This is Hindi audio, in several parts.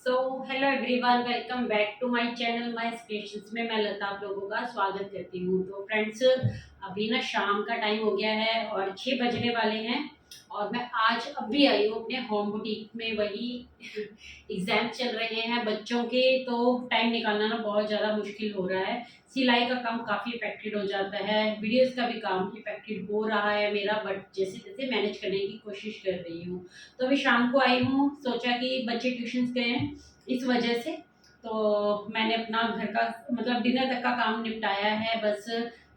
So hello everyone, welcome back to my channel my creations में मैं लता आप लोगों का स्वागत करती हूँ। तो फ्रेंड्स, अभी ना शाम का टाइम हो गया है और 6 बजने वाले हैं और मैं आज अभी आई हूँ अपने होम बुटीक में। वही एग्जाम चल रहे हैं बच्चों के, तो टाइम निकालना ना बहुत ज़्यादा मुश्किल हो रहा है। सिलाई का काम काफ़ी इफेक्टेड हो जाता है, वीडियोस का भी काम इफेक्टेड हो रहा है मेरा, बट जैसे तैसे मैनेज करने की कोशिश कर रही हूँ। तो अभी शाम को आई हूँ, सोचा कि बच्चे ट्यूशन्स गए हैं इस वजह से, तो मैंने अपना घर का मतलब डिनर तक का काम निपटाया है। बस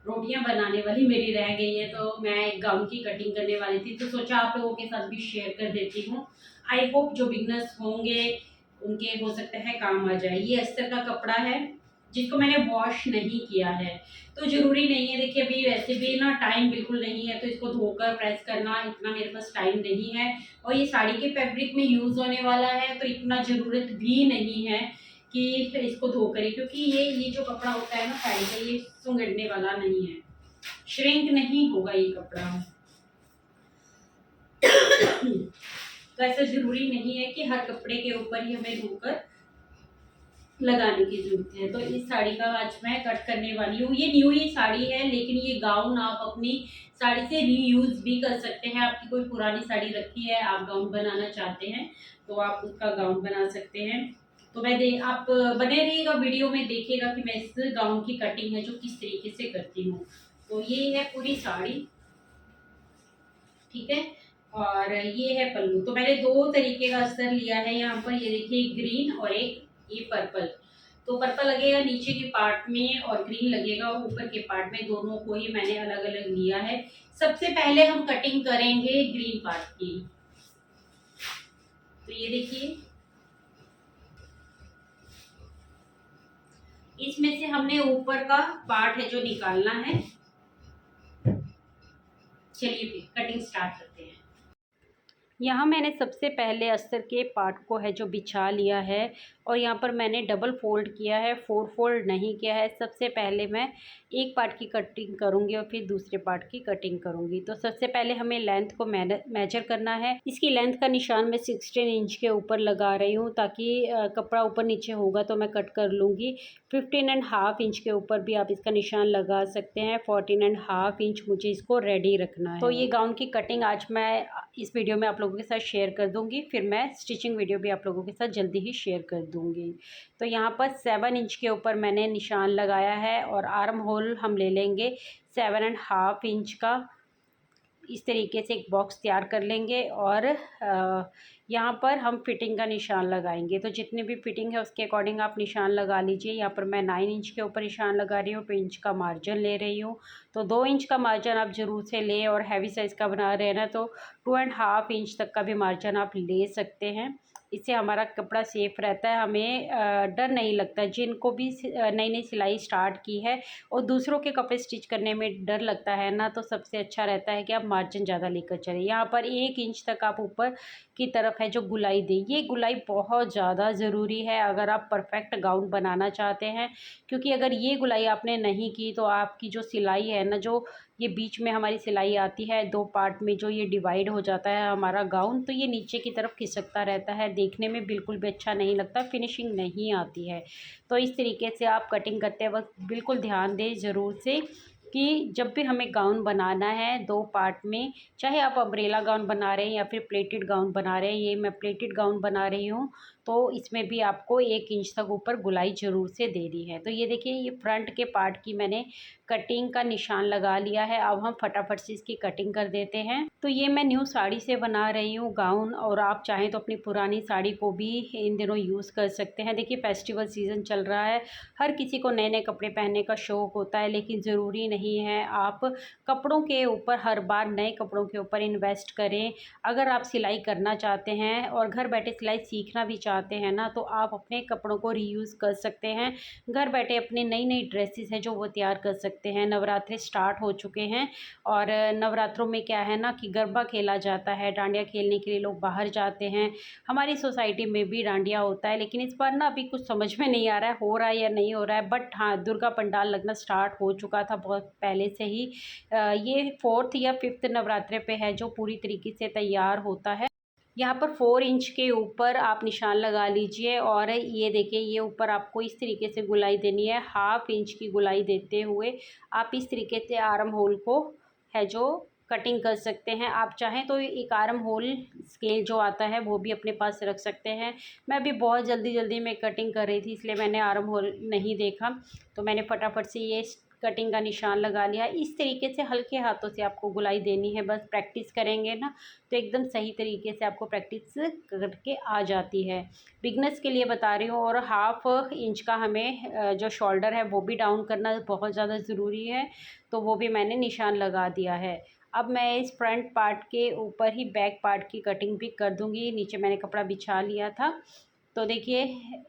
रोटियां बनाने वाली मेरी रह गई है, तो मैं एक गाउन की कटिंग करने वाली थी, तो सोचा आप लोगों के साथ भी शेयर कर देती हूँ। आई होप जो बिगनर्स होंगे उनके हो सकता है काम आ जाए। ये अस्तर का कपड़ा है जिसको मैंने वॉश नहीं किया है, तो ज़रूरी नहीं है। देखिए अभी वैसे भी ना टाइम बिल्कुल नहीं है, तो इसको धोकर प्रेस करना इतना मेरे पास टाइम नहीं है। और ये साड़ी के फैब्रिक में यूज़ होने वाला है, तो इतना ज़रूरत भी नहीं है कि इसको धो करें, क्योंकि ये जो कपड़ा होता है ना साड़ी का, ये सुंगड़ने वाला नहीं है, श्रिंक नहीं होगा ये कपड़ा। तो ऐसा ज़रूरी नहीं है कि हर कपड़े के ऊपर ही हमें धोकर लगाने की जरूरत है। तो इस साड़ी का आज मैं कट करने वाली हूँ। ये न्यू ही साड़ी है, लेकिन ये गाउन आप अपनी साड़ी से रीयूज भी कर सकते हैं। आपकी कोई पुरानी साड़ी रखी है, आप गाउन बनाना चाहते हैं, तो आप उसका गाउन बना सकते हैं। तो आप बने रहिएगा, वीडियो में देखिएगा कि मैं इस गाउन की कटिंग है जो किस तरीके से करती हूँ। तो ये है पूरी साड़ी, ठीक है। और ये है पल्लू। तो मैंने दो तरीके का अस्तर लिया है यहाँ पर, ये देखिए ग्रीन और एक ये पर्पल। तो पर्पल लगेगा नीचे के पार्ट में और ग्रीन लगेगा ऊपर के पार्ट में, दोनों को ही मैंने अलग अलग लिया है। सबसे पहले हम कटिंग करेंगे ग्रीन पार्ट की। तो ये देखिए, इसमें से हमने ऊपर का पार्ट है जो निकालना है। चलिए फिर कटिंग स्टार्ट करते हैं। यहाँ मैंने सबसे पहले अस्तर के पार्ट को है जो बिछा लिया है, और यहाँ पर मैंने डबल फोल्ड किया है, फोर फोल्ड नहीं किया है। सबसे पहले मैं एक पार्ट की कटिंग करूँगी और फिर दूसरे पार्ट की कटिंग करूँगी। तो सबसे पहले हमें लेंथ को मेजर करना है। इसकी लेंथ का निशान मैं 16 इंच के ऊपर लगा रही हूँ, ताकि कपड़ा ऊपर नीचे होगा तो मैं कट कर लूँगी। 15.5 इंच के ऊपर भी आप इसका निशान लगा सकते हैं। 14.5 इंच मुझे इसको रेडी रखना है। तो ये गाउन की कटिंग आज मैं इस वीडियो में आप लोगों के साथ शेयर कर दूंगी, फिर मैं स्टिचिंग वीडियो भी आप लोगों के साथ जल्दी ही शेयर कर दूंगी। तो यहाँ पर 7 इंच के ऊपर मैंने निशान लगाया है, और आर्म होल हम ले लेंगे 7.5 इंच का। इस तरीके से एक बॉक्स तैयार कर लेंगे, और यहाँ पर हम फिटिंग का निशान लगाएंगे। तो जितनी भी फिटिंग है उसके अकॉर्डिंग आप निशान लगा लीजिए। यहाँ पर मैं 9 इंच के ऊपर निशान लगा रही हूँ, 2 इंच का मार्जिन ले रही हूँ। तो 2 इंच का मार्जिन आप ज़रूर से लें, और हैवी साइज़ का बना रहे हैं ना तो 2.5 इंच तक का भी मार्जिन आप ले सकते हैं। इससे हमारा कपड़ा सेफ रहता है, हमें डर नहीं लगता। जिनको भी नई नई सिलाई स्टार्ट की है और दूसरों के कपड़े स्टिच करने में डर लगता है ना, तो सबसे अच्छा रहता है कि आप मार्जिन ज़्यादा लेकर चलें। यहाँ पर 1 इंच तक आप ऊपर की तरफ है जो गुलाई दें। ये गुलाई बहुत ज़्यादा ज़रूरी है अगर आप परफेक्ट गाउन बनाना चाहते हैं, क्योंकि अगर ये गुलाई आपने नहीं की तो आपकी जो सिलाई है ना, जो ये बीच में हमारी सिलाई आती है दो पार्ट में, जो ये डिवाइड हो जाता है हमारा गाउन, तो ये नीचे की तरफ खिसकता रहता है, देखने में बिल्कुल भी अच्छा नहीं लगता, फिनिशिंग नहीं आती है। तो इस तरीके से आप कटिंग करते वक्त बिल्कुल ध्यान दें ज़रूर से कि जब भी हमें गाउन बनाना है दो पार्ट में, चाहे आप अम्ब्रेला गाउन बना रहे हैं या फिर प्लेटेड गाउन बना रहे हैं, ये मैं प्लेटेड गाउन बना रही हूँ, तो इसमें भी आपको 1 इंच तक ऊपर गुलाई ज़रूर से देनी है। तो ये देखिए, ये फ्रंट के पार्ट की मैंने कटिंग का निशान लगा लिया है। अब हम फटाफट से इसकी कटिंग कर देते हैं। तो ये मैं न्यू साड़ी से बना रही हूँ गाउन, और आप चाहें तो अपनी पुरानी साड़ी को भी इन दिनों यूज़ कर सकते हैं। देखिए फेस्टिवल सीज़न चल रहा है, हर किसी को नए नए कपड़े पहनने का शौक़ होता है, लेकिन ज़रूरी नहीं है आप कपड़ों के ऊपर हर बार नए कपड़ों के ऊपर इन्वेस्ट करें। अगर आप सिलाई करना चाहते हैं और घर बैठे सिलाई सीखना भी चाहते हैं ना, तो आप अपने कपड़ों को रीयूज़ कर सकते हैं। घर बैठे अपनी नई नई ड्रेसेस हैं जो वो तैयार कर सकते हैं। नवरात्रि स्टार्ट हो चुके हैं, और नवरात्रों में क्या है ना कि गरबा खेला जाता है, डांडिया खेलने के लिए लोग बाहर जाते हैं। हमारी सोसाइटी में भी डांडिया होता है, लेकिन इस बार ना अभी कुछ समझ में नहीं आ रहा है हो रहा है या नहीं हो रहा है, बट हाँ दुर्गा पंडाल लगना स्टार्ट हो चुका था बहुत पहले से ही। ये 4th या 5th नवरात्रे पे है जो पूरी तरीके से तैयार होता है। यहाँ पर 4 इंच के ऊपर आप निशान लगा लीजिए और ये देखिए ये ऊपर आपको इस तरीके से गुलाई देनी है। हाफ इंच की गुलाई देते हुए आप इस तरीके से आर्म होल को है जो कटिंग कर सकते हैं। आप चाहें तो एक आर्म होल स्केल जो आता है वो भी अपने पास रख सकते हैं। मैं अभी बहुत जल्दी में कटिंग कर रही थी, इसलिए मैंने आर्म होल नहीं देखा, तो मैंने फटाफट से ये कटिंग का निशान लगा लिया। इस तरीके से हल्के हाथों से आपको गुलाई देनी है। बस प्रैक्टिस करेंगे ना तो एकदम सही तरीके से आपको प्रैक्टिस करके आ जाती है। बिगनर्स के लिए बता रही हूँ। और हाफ इंच का हमें जो शोल्डर है वो भी डाउन करना बहुत ज़्यादा ज़रूरी है, तो वो भी मैंने निशान लगा दिया है। अब मैं इस फ्रंट पार्ट के ऊपर ही बैक पार्ट की कटिंग भी कर दूँगी। नीचे मैंने कपड़ा बिछा लिया था, तो देखिए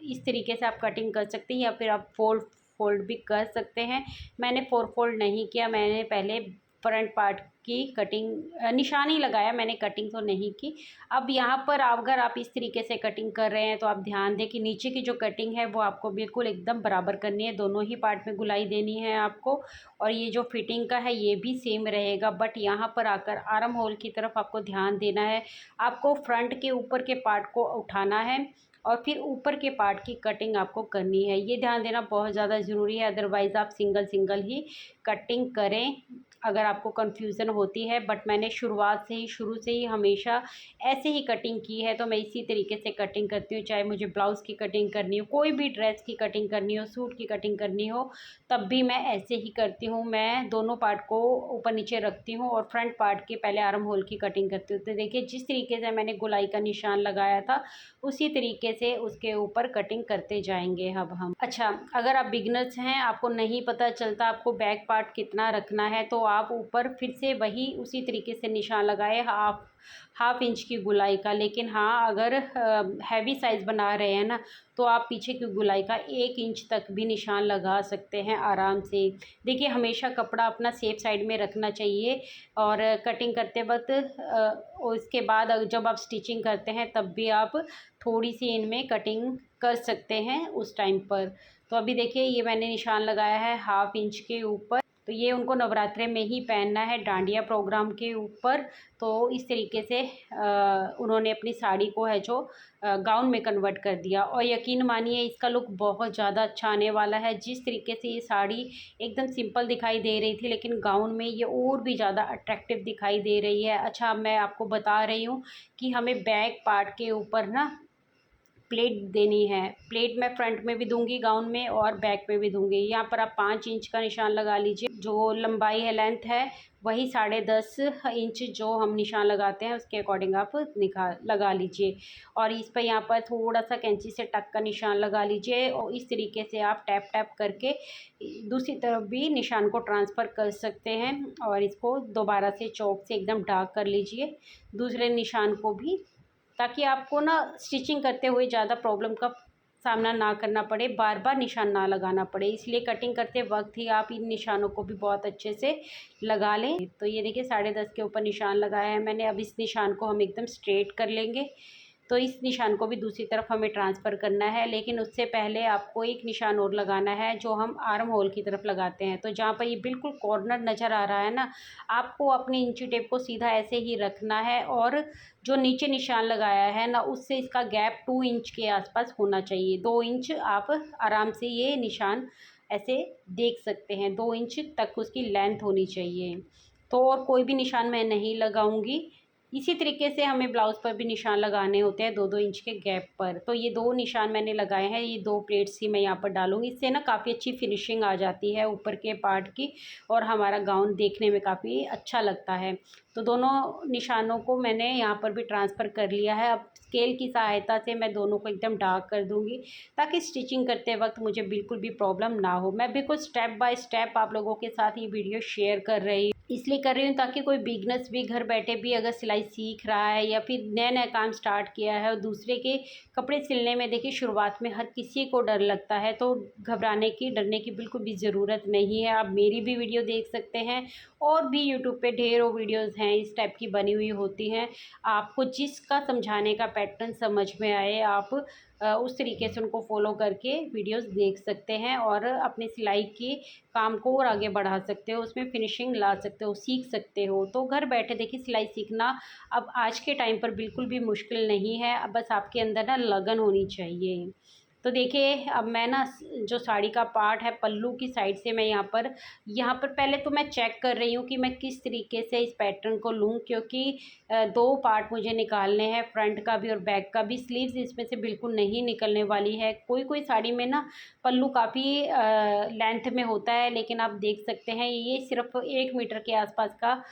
इस तरीके से आप कटिंग कर सकते हैं या फिर आप फोल्ड भी कर सकते हैं। मैंने 4 फोल्ड नहीं किया, मैंने पहले फ्रंट पार्ट की कटिंग निशान ही लगाया, मैंने कटिंग तो नहीं की। अब यहाँ पर अगर आप इस तरीके से कटिंग कर रहे हैं तो आप ध्यान दें कि नीचे की जो कटिंग है वो आपको बिल्कुल एकदम बराबर करनी है। दोनों ही पार्ट में गुलाई देनी है आपको, और ये जो फिटिंग का है ये भी सेम रहेगा। बट यहाँ पर आकर आर्म होल की तरफ आपको ध्यान देना है। आपको फ्रंट के ऊपर के पार्ट को उठाना है और फिर ऊपर के पार्ट की कटिंग आपको करनी है। ये ध्यान देना बहुत ज़्यादा ज़रूरी है, अदरवाइज़ आप सिंगल ही कटिंग करें अगर आपको कन्फ्यूज़न होती है। बट मैंने शुरू से ही हमेशा ऐसे ही कटिंग की है, तो मैं इसी तरीके से कटिंग करती हूँ। चाहे मुझे ब्लाउज़ की कटिंग करनी हो, कोई भी ड्रेस की कटिंग करनी हो, सूट की कटिंग करनी हो, तब भी मैं ऐसे ही करती हूँ। मैं दोनों पार्ट को ऊपर नीचे रखती हूँ और फ्रंट पार्ट के पहले आर्म होल की कटिंग करती हूँ। तो देखिए जिस तरीके से मैंने गोलाई का निशान लगाया था उसी तरीके से उसके ऊपर कटिंग करते जाएंगे अब हम। अच्छा, अगर आप बिगनर्स हैं, आपको नहीं पता चलता आपको बैक पार्ट कितना रखना है, तो आप ऊपर फिर से वही उसी तरीके से निशान लगाए हाफ इंच की गुलाई का। लेकिन हाँ, अगर हैवी साइज़ बना रहे हैं ना तो आप पीछे की गुलाई का 1 इंच तक भी निशान लगा सकते हैं आराम से। देखिए हमेशा कपड़ा अपना सेफ साइड में रखना चाहिए और कटिंग करते वक्त उसके बाद जब आप स्टिचिंग करते हैं तब भी आप थोड़ी सी इनमें कटिंग कर सकते हैं उस टाइम पर। तो अभी देखिए ये मैंने निशान लगाया है हाफ इंच के ऊपर। तो ये उनको नवरात्रे में ही पहनना है, डांडिया प्रोग्राम के ऊपर। तो इस तरीके से उन्होंने अपनी साड़ी को है जो गाउन में कन्वर्ट कर दिया, और यकीन मानिए इसका लुक बहुत ज़्यादा अच्छा आने वाला है। जिस तरीके से ये साड़ी एकदम सिंपल दिखाई दे रही थी, लेकिन गाउन में ये और भी ज़्यादा अट्रैक्टिव दिखाई दे रही है। अच्छा, मैं आपको बता रही हूँ कि हमें बैक पार्ट के ऊपर ना प्लेट देनी है। प्लेट मैं फ्रंट में भी दूंगी गाउन में और बैक में भी दूंगी। यहाँ पर आप 5 इंच का निशान लगा लीजिए। जो लंबाई है, लेंथ है, वही 10.5 इंच जो हम निशान लगाते हैं उसके अकॉर्डिंग आप लगा लीजिए। और इस पर यहाँ पर थोड़ा सा कैंची से टक का निशान लगा लीजिए और इस तरीके से आप टैप करके दूसरी तरफ भी निशान को ट्रांसफ़र कर सकते हैं। और इसको दोबारा से चौक से एकदम डार्क कर लीजिए दूसरे निशान को भी, ताकि आपको ना स्टिचिंग करते हुए ज़्यादा प्रॉब्लम का सामना ना करना पड़े, बार निशान ना लगाना पड़े। इसलिए कटिंग करते वक्त ही आप इन निशानों को भी बहुत अच्छे से लगा लें। तो ये देखिए 10.5 के ऊपर निशान लगाया है मैंने। अब इस निशान को हम एकदम स्ट्रेट कर लेंगे। तो इस निशान को भी दूसरी तरफ हमें ट्रांसफ़र करना है, लेकिन उससे पहले आपको एक निशान और लगाना है जो हम आर्म होल की तरफ लगाते हैं। तो जहाँ पर ये बिल्कुल कॉर्नर नज़र आ रहा है ना, आपको अपनी इंची टेप को सीधा ऐसे ही रखना है और जो नीचे निशान लगाया है ना उससे इसका गैप 2 इंच के आसपास होना चाहिए। 2 इंच आप आराम से ये निशान ऐसे देख सकते हैं, 2 इंच तक उसकी लेंथ होनी चाहिए। तो और कोई भी निशान मैं नहीं लगाऊंगी। इसी तरीके से हमें ब्लाउज़ पर भी निशान लगाने होते हैं 2-2 इंच के गैप पर। तो ये 2 निशान मैंने लगाए हैं, ये 2 प्लेट्स ही मैं यहाँ पर डालूँगी। इससे ना काफ़ी अच्छी फिनिशिंग आ जाती है ऊपर के पार्ट की और हमारा गाउन देखने में काफ़ी अच्छा लगता है। तो दोनों निशानों को मैंने यहाँ पर भी ट्रांसफ़र कर लिया है। अब स्केल की सहायता से मैं दोनों को एकदम डार्क कर दूँगी ताकि स्टिचिंग करते वक्त मुझे बिल्कुल भी प्रॉब्लम ना हो। मैं बिल्कुल स्टेप बाय स्टेप आप लोगों के साथ ये वीडियो शेयर कर रही हूँ, इसलिए कर रही हूँ ताकि कोई बिगनर्स भी घर बैठे भी अगर सिलाई सीख रहा है या फिर नया काम स्टार्ट किया है और दूसरे के कपड़े सिलने में, देखिए शुरुआत में हर किसी को डर लगता है, तो घबराने की डरने की बिल्कुल भी ज़रूरत नहीं है। आप मेरी भी वीडियो देख सकते हैं और भी यूट्यूब पे ढेरों वीडियोज़ हैं इस टाइप की बनी हुई होती हैं। आपको जिसका समझाने का पैटर्न समझ में आए आप उस तरीके से उनको फॉलो करके वीडियोस देख सकते हैं और अपनी सिलाई की काम को और आगे बढ़ा सकते हो, उसमें फिनिशिंग ला सकते हो, सीख सकते हो। तो घर बैठे देखिए सिलाई सीखना अब आज के टाइम पर बिल्कुल भी मुश्किल नहीं है, अब बस आपके अंदर ना लगन होनी चाहिए। तो देखिए अब मैं ना जो साड़ी का पार्ट है पल्लू की साइड से मैं यहाँ पर पहले तो मैं चेक कर रही हूँ कि मैं किस तरीके से इस पैटर्न को लूँ, क्योंकि दो पार्ट मुझे निकालने हैं, फ्रंट का भी और बैक का भी। स्लीव्स इसमें से बिल्कुल नहीं निकलने वाली है। कोई कोई साड़ी में ना पल्लू काफ़ी लेंथ में होता है, लेकिन आप देख सकते हैं ये सिर्फ 1 मीटर के आसपास का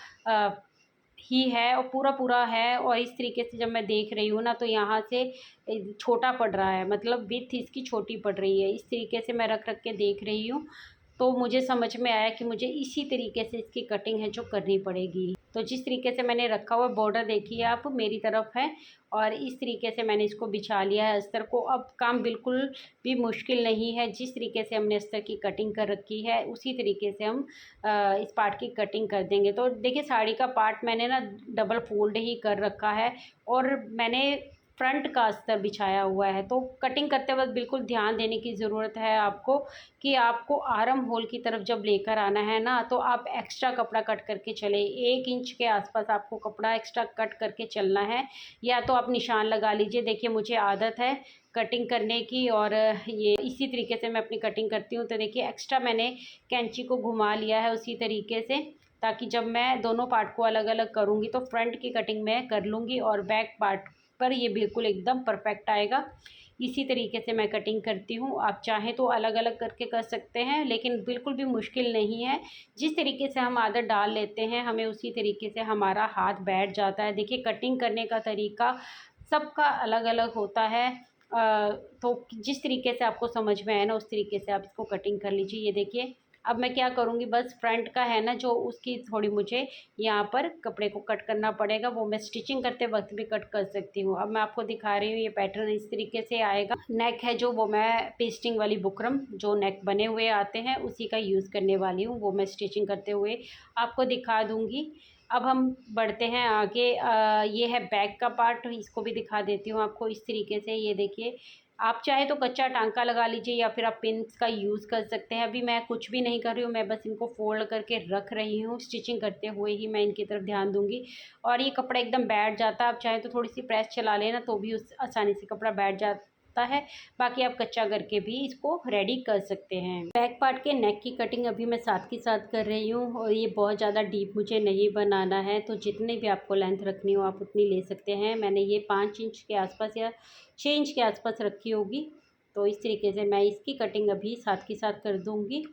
ही है और पूरा पूरा है। और इस तरीके से जब मैं देख रही हूँ ना तो यहाँ से छोटा पड़ रहा है, मतलब विड्थ इसकी छोटी पड़ रही है। इस तरीके से मैं रख रख के देख रही हूँ, तो मुझे समझ में आया कि मुझे इसी तरीके से इसकी कटिंग है जो करनी पड़ेगी। तो जिस तरीके से मैंने रखा हुआ बॉर्डर देखिए आप मेरी तरफ है, और इस तरीके से मैंने इसको बिछा लिया है अस्तर को। अब काम बिल्कुल भी मुश्किल नहीं है, जिस तरीके से हमने अस्तर की कटिंग कर रखी है उसी तरीके से हम इस पार्ट की कटिंग कर देंगे। तो देखिए साड़ी का पार्ट मैंने ना डबल फोल्ड ही कर रखा है और मैंने फ्रंट का अस्तर बिछाया हुआ है। तो कटिंग करते वक्त बिल्कुल ध्यान देने की ज़रूरत है आपको कि आपको आर्म होल की तरफ जब लेकर आना है ना तो आप एक्स्ट्रा कपड़ा कट करके चले। 1 इंच के आसपास आपको कपड़ा एक्स्ट्रा कट करके चलना है, या तो आप निशान लगा लीजिए। देखिए मुझे आदत है कटिंग करने की और ये इसी तरीके से मैं अपनी कटिंग करती हूँ। तो देखिए एक्स्ट्रा मैंने कैंची को घुमा लिया है उसी तरीके से, ताकि जब मैं दोनों पार्ट को अलग अलग करूँगी तो फ्रंट की कटिंग मैं कर लूँगी और बैक पार्ट पर ये बिल्कुल एकदम परफेक्ट आएगा। इसी तरीके से मैं कटिंग करती हूँ। आप चाहें तो अलग अलग करके कर सकते हैं, लेकिन बिल्कुल भी मुश्किल नहीं है। जिस तरीके से हम आदत डाल लेते हैं हमें उसी तरीके से हमारा हाथ बैठ जाता है। देखिए कटिंग करने का तरीका सबका अलग अलग होता है, तो जिस तरीके से आपको समझ में आए ना उस तरीके से आप इसको कटिंग कर लीजिए। ये देखिए अब मैं क्या करूँगी, बस फ्रंट का है ना जो उसकी थोड़ी मुझे यहाँ पर कपड़े को कट करना पड़ेगा, वो मैं स्टिचिंग करते वक्त भी कट कर सकती हूँ। अब मैं आपको दिखा रही हूँ ये पैटर्न इस तरीके से आएगा। नेक है जो वो मैं पेस्टिंग वाली बुकरम जो नेक बने हुए आते हैं उसी का यूज़ करने वाली हूँ, वो मैं स्टिचिंग करते हुए आपको दिखा दूँगी। अब हम बढ़ते हैं आगे। ये है बैक का पार्ट, इसको भी दिखा देती हूँ आपको इस तरीके से। ये देखिए आप चाहे तो कच्चा टांका लगा लीजिए या फिर आप पिन्स का यूज़ कर सकते हैं। अभी मैं कुछ भी नहीं कर रही हूँ, मैं बस इनको फोल्ड करके रख रही हूँ। स्टिचिंग करते हुए ही मैं इनकी तरफ ध्यान दूँगी और ये कपड़ा एकदम बैठ जाता है। आप चाहे तो थोड़ी सी प्रेस चला लेना तो भी उस आसानी से कपड़ा बैठ जाता है। बाकी आप कच्चा करके भी इसको रेडी कर सकते हैं। बैक पार्ट के नेक की कटिंग अभी मैं साथ के साथ कर रही हूँ और ये बहुत ज़्यादा डीप मुझे नहीं बनाना है, तो जितनी भी आपको लेंथ रखनी हो आप उतनी ले सकते हैं। मैंने ये 5 इंच के आसपास या 6 इंच के आसपास रखी होगी, तो इस तरीके से मैं इसकी कटिंग अभी साथ के साथ कर दूँगी।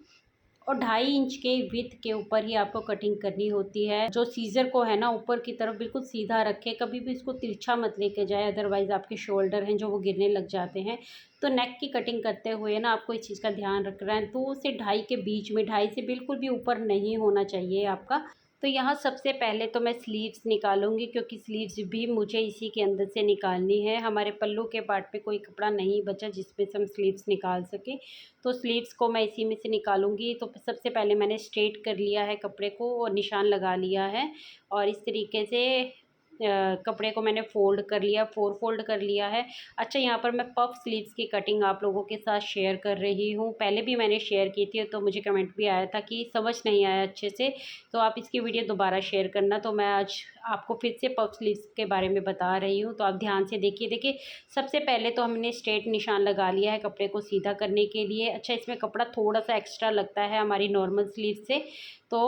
और 2.5 इंच के विड्थ के ऊपर ही आपको कटिंग करनी होती है। जो सीज़र को है ना ऊपर की तरफ बिल्कुल सीधा रखे, कभी भी इसको तिरछा मत लेके जाए, अदरवाइज़ आपके शोल्डर हैं जो वो गिरने लग जाते हैं। तो नेक की कटिंग करते हुए ना आपको इस चीज़ का ध्यान रखना है, 2 से 2.5 के बीच में, 2.5 से बिल्कुल भी ऊपर नहीं होना चाहिए आपका। तो यहाँ सबसे पहले तो मैं स्लीव्स निकालूंगी, क्योंकि स्लीव्स भी मुझे इसी के अंदर से निकालनी है। हमारे पल्लू के पार्ट पे कोई कपड़ा नहीं बचा जिसमें से हम स्लीव्स निकाल सकें, तो स्लीव्स को मैं इसी में से निकालूंगी। तो सबसे पहले मैंने स्ट्रेट कर लिया है कपड़े को और निशान लगा लिया है, और इस तरीके से कपड़े को मैंने फ़ोल्ड कर लिया, 4 फ़ोल्ड कर लिया है। अच्छा यहाँ पर मैं पफ स्लीव्स की कटिंग आप लोगों के साथ शेयर कर रही हूँ। पहले भी मैंने शेयर की थी तो मुझे कमेंट भी आया था कि समझ नहीं आया अच्छे से, तो आप इसकी वीडियो दोबारा शेयर करना। तो मैं आज आपको फिर से पफ स्लीव्स के बारे में बता रही हूँ, तो आप ध्यान से देखिए। देखिए सबसे पहले तो हमने स्ट्रेट निशान लगा लिया है कपड़े को सीधा करने के लिए। अच्छा इसमें कपड़ा थोड़ा सा एक्स्ट्रा लगता है हमारी नॉर्मल स्लीव से, तो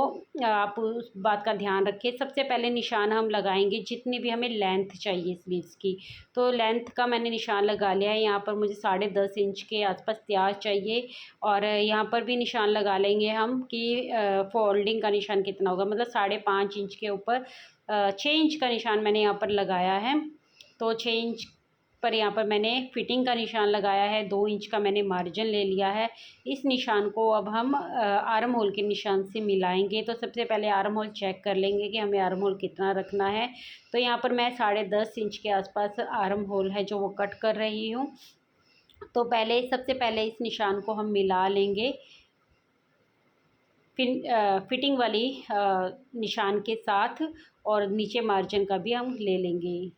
आप उस बात का ध्यान रखिए। सबसे पहले निशान हम लगाएंगे जितनी भी हमें लेंथ चाहिए स्लीव्स की, तो लेंथ का मैंने निशान लगा लिया है। यहाँ पर मुझे 10.5 इंच के आसपास तैयार चाहिए, और यहाँ पर भी निशान लगा लेंगे हम कि फोल्डिंग का निशान कितना होगा, मतलब 5.5 इंच के ऊपर 6 इंच का निशान मैंने यहाँ पर लगाया है। तो 6 इंच पर यहाँ पर मैंने फिटिंग का निशान लगाया है, 2 इंच का मैंने मार्जिन ले लिया है। इस निशान को अब हम आर्म होल के निशान से मिलाएंगे। तो सबसे पहले आर्म होल चेक कर लेंगे कि हमें आर्म होल कितना रखना है। तो यहाँ पर मैं 10.5 इंच के आसपास आर्म होल है जो वो कट कर रही हूँ। तो सबसे पहले इस निशान को हम मिला लेंगे फिटिंग वाली निशान के साथ, और नीचे मार्जिन का भी हम ले लेंगे।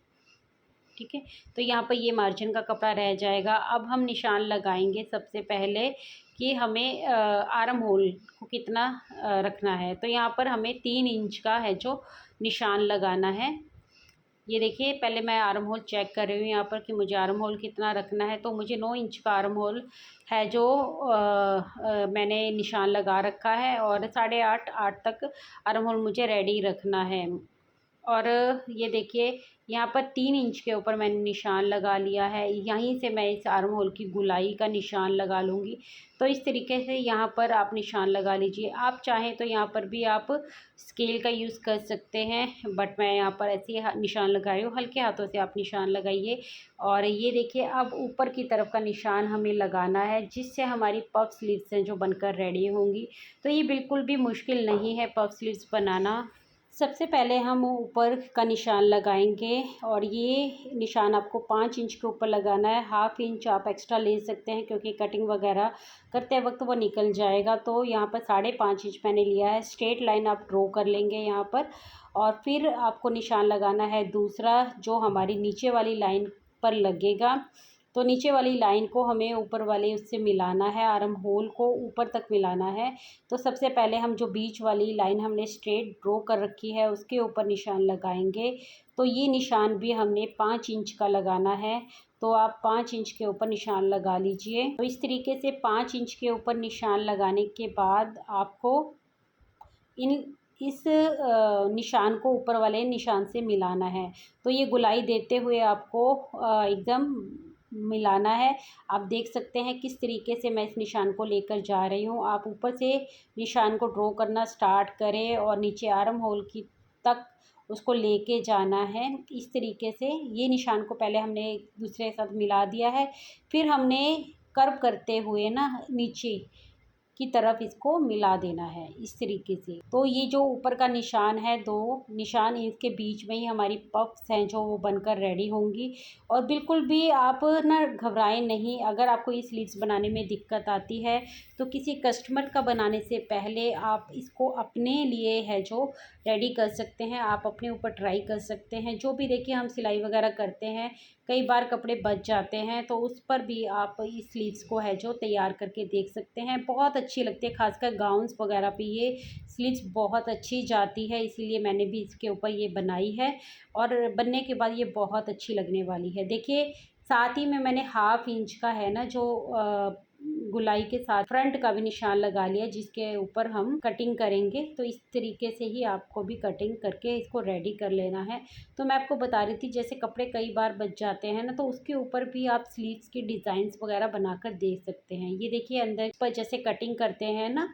ठीक है। तो यहाँ पर ये मार्जिन का कपड़ा रह जाएगा। अब हम निशान लगाएंगे सबसे पहले कि हमें आर्म होल को कितना रखना है। तो यहाँ पर हमें 3 इंच का है जो निशान लगाना है। ये देखिए, पहले मैं आर्म होल चेक कर रही हूँ यहाँ पर कि मुझे आर्म होल कितना रखना है। तो मुझे 9 इंच का आर्म होल है जो मैंने निशान लगा रखा है, और 8.5 तक आर्म होल मुझे रेडी रखना है। और ये देखिए, यहाँ पर 3 इंच के ऊपर मैंने निशान लगा लिया है। यहीं से मैं इस आर्म होल की गुलाई का निशान लगा लूँगी। तो इस तरीके से यहाँ पर आप निशान लगा लीजिए। आप चाहें तो यहाँ पर भी आप स्केल का यूज़ कर सकते हैं, बट मैं यहाँ पर ऐसे ही निशान लगा रही हूँ। हल्के हाथों से आप निशान लगाइए। और ये देखिए, अब ऊपर की तरफ का निशान हमें लगाना है, जिससे हमारी पफ स्लीव्स हैं जो बनकर रेडी होंगी। तो ये बिल्कुल भी मुश्किल नहीं है पफ स्लीव्स बनाना। सबसे पहले हम ऊपर का निशान लगाएंगे, और ये निशान आपको 5 इंच के ऊपर लगाना है। 1/2 इंच आप एक्स्ट्रा ले सकते हैं, क्योंकि कटिंग वगैरह करते वक्त वो निकल जाएगा। तो यहाँ पर 5.5 इंच मैंने लिया है। स्ट्रेट लाइन आप ड्रॉ कर लेंगे यहाँ पर, और फिर आपको निशान लगाना है दूसरा, जो हमारी नीचे वाली लाइन पर लगेगा। तो नीचे वाली लाइन को हमें ऊपर वाले उससे मिलाना है, आर्म होल को ऊपर तक मिलाना है। तो सबसे पहले हम जो बीच वाली लाइन हमने स्ट्रेट ड्रॉ कर रखी है उसके ऊपर निशान लगाएंगे। तो ये निशान भी हमने 5 इंच का लगाना है। तो आप 5 इंच के ऊपर निशान लगा लीजिए। तो इस तरीके से 5 इंच के ऊपर निशान लगाने के बाद आपको इस निशान को ऊपर वाले निशान से मिलाना है। तो ये गुलाई देते हुए आपको एकदम मिलाना है। आप देख सकते हैं किस तरीके से मैं इस निशान को लेकर जा रही हूँ। आप ऊपर से निशान को ड्रॉ करना स्टार्ट करें और नीचे आर्म होल की तक उसको लेके जाना है। इस तरीके से ये निशान को पहले हमने एक दूसरे के साथ मिला दिया है, फिर हमने कर्व करते हुए ना नीचे की तरफ इसको मिला देना है इस तरीके से। तो ये जो ऊपर का निशान है, 2 निशान, इसके बीच में ही हमारी पफ्स हैं जो वो बनकर रेडी होंगी। और बिल्कुल भी आप ना घबराएं नहीं। अगर आपको ये स्लीव्स बनाने में दिक्कत आती है तो किसी कस्टमर का बनाने से पहले आप इसको अपने लिए है जो रेडी कर सकते हैं। आप अपने ऊपर ट्राई कर सकते हैं। जो भी देखिए हम सिलाई वगैरह करते हैं, कई बार कपड़े बच जाते हैं, तो उस पर भी आप इस स्लीव्स को है जो तैयार करके देख सकते हैं। बहुत अच्छी लगती है, खासकर गाउन्स वगैरह पे ये स्लीव्स बहुत अच्छी जाती है, इसीलिए मैंने भी इसके ऊपर ये बनाई है। और बनने के बाद ये बहुत अच्छी लगने वाली है। देखिए, साथ ही में मैंने 1/2 इंच का है ना जो गुलाई के साथ फ्रंट का भी निशान लगा लिया, जिसके ऊपर हम कटिंग करेंगे। तो इस तरीके से ही आपको भी कटिंग करके इसको रेडी कर लेना है। तो मैं आपको बता रही थी, जैसे कपड़े कई बार बच जाते हैं ना, तो उसके ऊपर भी आप स्लीव्स की डिज़ाइंस वगैरह बनाकर दे सकते हैं। ये देखिए, अंदर पर जैसे कटिंग करते हैं ना,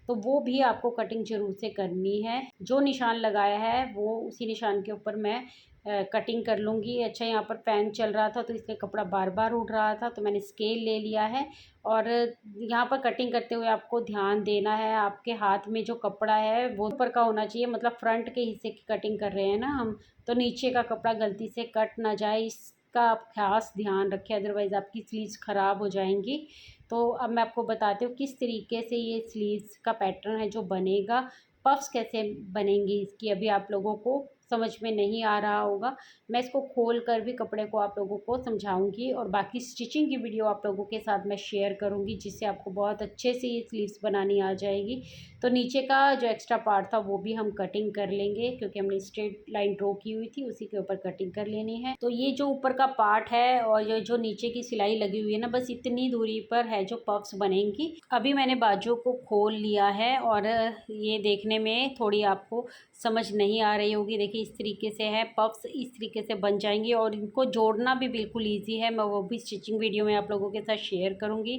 तो वो भी आपको कटिंग ज़रूर से करनी है। जो निशान लगाया है वो उसी निशान के ऊपर मैं कटिंग कर लूँगी। अच्छा, यहाँ पर फ़ैन चल रहा था तो इसलिए कपड़ा बार बार उड़ रहा था, तो मैंने स्केल ले लिया है। और यहाँ पर कटिंग करते हुए आपको ध्यान देना है, आपके हाथ में जो कपड़ा है वो ऊपर का होना चाहिए। मतलब फ्रंट के हिस्से की कटिंग कर रहे हैं ना हम, तो नीचे का कपड़ा गलती से कट ना जाए, इसका आप खास ध्यान रखें, अदरवाइज़ आपकी स्लीव्स ख़राब हो जाएंगी। तो अब मैं आपको बताती हूँ किस तरीके से ये स्लीव्स का पैटर्न है जो बनेगा। पफ्स कैसे बनेंगी इसकी अभी आप लोगों को समझ में नहीं आ रहा होगा। मैं इसको खोल कर भी कपड़े को आप लोगों को समझाऊंगी, और बाकी स्टिचिंग की वीडियो आप लोगों के साथ मैं शेयर करूंगी, जिससे आपको बहुत अच्छे से ये स्लीव्स बनानी आ जाएगी। तो नीचे का जो एक्स्ट्रा पार्ट था वो भी हम कटिंग कर लेंगे, क्योंकि हमने स्ट्रेट लाइन ड्रॉ की हुई थी, उसी के ऊपर कटिंग कर लेनी है। तो ये जो ऊपर का पार्ट है और ये जो नीचे की सिलाई लगी हुई है ना, बस इतनी दूरी पर है जो पफ्स बनेंगी। अभी मैंने बाजू को खोल लिया है, और ये देखने में थोड़ी आपको समझ नहीं आ रही होगी। देखिए, इस तरीके से है, पफ्स इस तरीके से बन जाएंगी, और इनको जोड़ना भी बिल्कुल ईजी है। मैं वो भी स्टिचिंग वीडियो में आप लोगों के साथ शेयर करूँगी।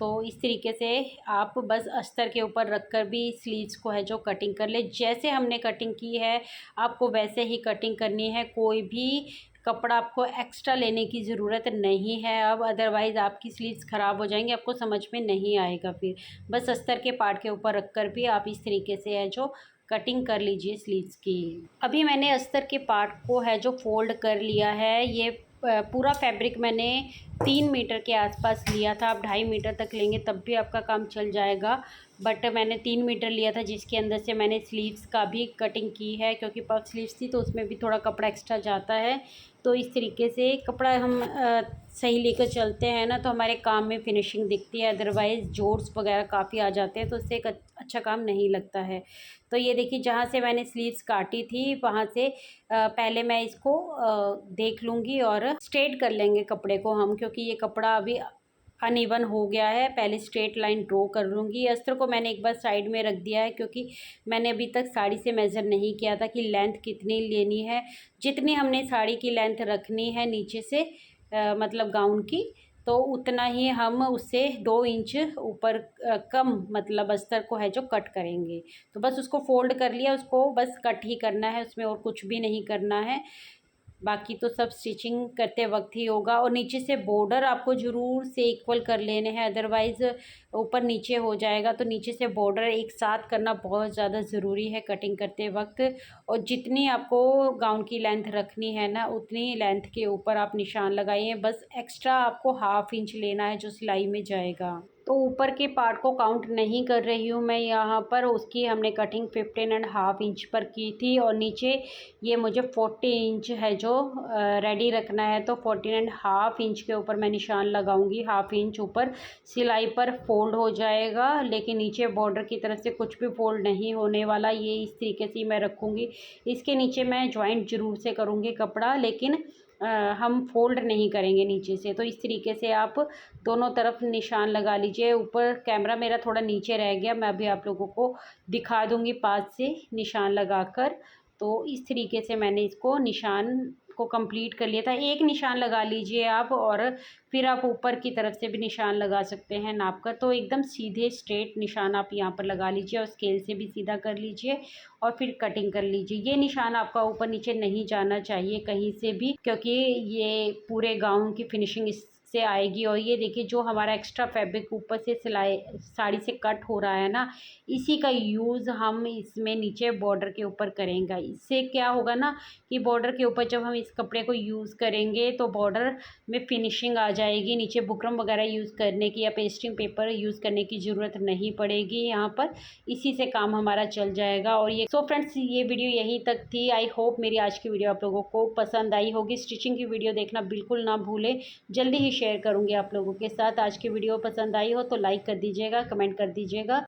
तो इस तरीके से आप बस अस्तर के ऊपर रख कर भी स्लीव्स को है जो कटिंग कर ले। जैसे हमने कटिंग की है आपको वैसे ही कटिंग करनी है। कोई भी कपड़ा आपको एक्स्ट्रा लेने की ज़रूरत नहीं है अब, अदरवाइज़ आपकी स्लीव्स ख़राब हो जाएंगी, आपको समझ में नहीं आएगा फिर। बस अस्तर के पार्ट के ऊपर रख कर भी आप इस तरीके से है जो कटिंग कर लीजिए स्लीव्स की। अभी मैंने अस्तर के पार्ट को है जो फोल्ड कर लिया है। ये पूरा फैब्रिक मैंने 3 मीटर के आसपास लिया था। आप 2.5 मीटर तक लेंगे तब भी आपका काम चल जाएगा। बट मैंने 3 मीटर लिया था, जिसके अंदर से मैंने स्लीव्स का भी कटिंग की है, क्योंकि पफ स्लीव्स थी तो उसमें भी थोड़ा कपड़ा एक्स्ट्रा जाता है। तो इस तरीके से कपड़ा हम सही लेकर चलते हैं ना, तो हमारे काम में फिनिशिंग दिखती है। अदरवाइज़ जोड़्स वगैरह काफ़ी आ जाते हैं, तो उससे एक अच्छा काम नहीं लगता है। तो ये देखिए, जहाँ से मैंने स्लीव्स काटी थी वहाँ से पहले मैं इसको देख लूँगी और स्ट्रेट कर लेंगे कपड़े को हम, क्योंकि ये कपड़ा अभी अनइवन हो गया है। पहले स्ट्रेट लाइन ड्रॉ कर लूँगी। अस्तर को मैंने एक बार साइड में रख दिया है, क्योंकि मैंने अभी तक साड़ी से मेज़र नहीं किया था कि लेंथ कितनी लेनी है। जितनी हमने साड़ी की लेंथ रखनी है नीचे से मतलब गाउन की, तो उतना ही हम उससे 2 इंच ऊपर कम मतलब अस्तर को है जो कट करेंगे। तो बस उसको फ़ोल्ड कर लिया, उसको बस कट ही करना है, उसमें और कुछ भी नहीं करना है। बाकी तो सब स्टिचिंग करते वक्त ही होगा। और नीचे से बॉर्डर आपको ज़रूर से इक्वल कर लेने हैं, अदरवाइज़ ऊपर नीचे हो जाएगा। तो नीचे से बॉर्डर एक साथ करना बहुत ज़्यादा ज़रूरी है कटिंग करते वक्त। और जितनी आपको गाउन की लेंथ रखनी है ना, उतनी लेंथ के ऊपर आप निशान लगाइए। बस एक्स्ट्रा आपको 1/2 इंच लेना है जो सिलाई में जाएगा। तो ऊपर के पार्ट को काउंट नहीं कर रही हूँ मैं यहाँ पर, उसकी हमने कटिंग 15.5 इंच पर की थी। और नीचे ये मुझे 40 इंच है जो रेडी रखना है, तो 14.5 इंच के ऊपर मैं निशान लगाऊंगी। 1/2 इंच ऊपर सिलाई पर फोल्ड हो जाएगा, लेकिन नीचे बॉर्डर की तरफ से कुछ भी फोल्ड नहीं होने वाला। ये इस तरीके से मैं रखूँगी। इसके नीचे मैं जॉइंट ज़रूर से करूँगी कपड़ा, लेकिन हम फोल्ड नहीं करेंगे नीचे से। तो इस तरीके से आप दोनों तरफ निशान लगा लीजिए। ऊपर कैमरा मेरा थोड़ा नीचे रह गया, मैं अभी आप लोगों को दिखा दूँगी पास से निशान लगाकर। तो इस तरीके से मैंने इसको निशान को कंप्लीट कर लिया था। एक निशान लगा लीजिए आप, और फिर आप ऊपर की तरफ से भी निशान लगा सकते हैं नाप कर। तो एकदम सीधे स्ट्रेट निशान आप यहाँ पर लगा लीजिए, और स्केल से भी सीधा कर लीजिए और फिर कटिंग कर लीजिए। ये निशान आपका ऊपर नीचे नहीं जाना चाहिए कहीं से भी, क्योंकि ये पूरे गाउन की फिनिशिंग से आएगी। और ये देखिए, जो हमारा एक्स्ट्रा फैब्रिक ऊपर से सिलाई साड़ी से कट हो रहा है ना, इसी का यूज़ हम इसमें नीचे बॉर्डर के ऊपर करेंगे। इससे क्या होगा ना कि बॉर्डर के ऊपर जब हम इस कपड़े को यूज़ करेंगे तो बॉर्डर में फिनिशिंग आ जाएगी। नीचे बुकरम वगैरह यूज़ करने की या पेस्टिंग पेपर यूज़ करने की ज़रूरत नहीं पड़ेगी यहाँ पर। इसी से काम हमारा चल जाएगा। और ये सो फ्रेंड्स, ये वीडियो यहीं तक थी। आई होप मेरी आज की वीडियो आप लोगों को पसंद आई होगी। स्टिचिंग की वीडियो देखना बिल्कुल ना भूलें, जल्दी ही शेयर करूँगी आप लोगों के साथ। आज की वीडियो पसंद आई हो तो लाइक कर दीजिएगा, कमेंट कर दीजिएगा।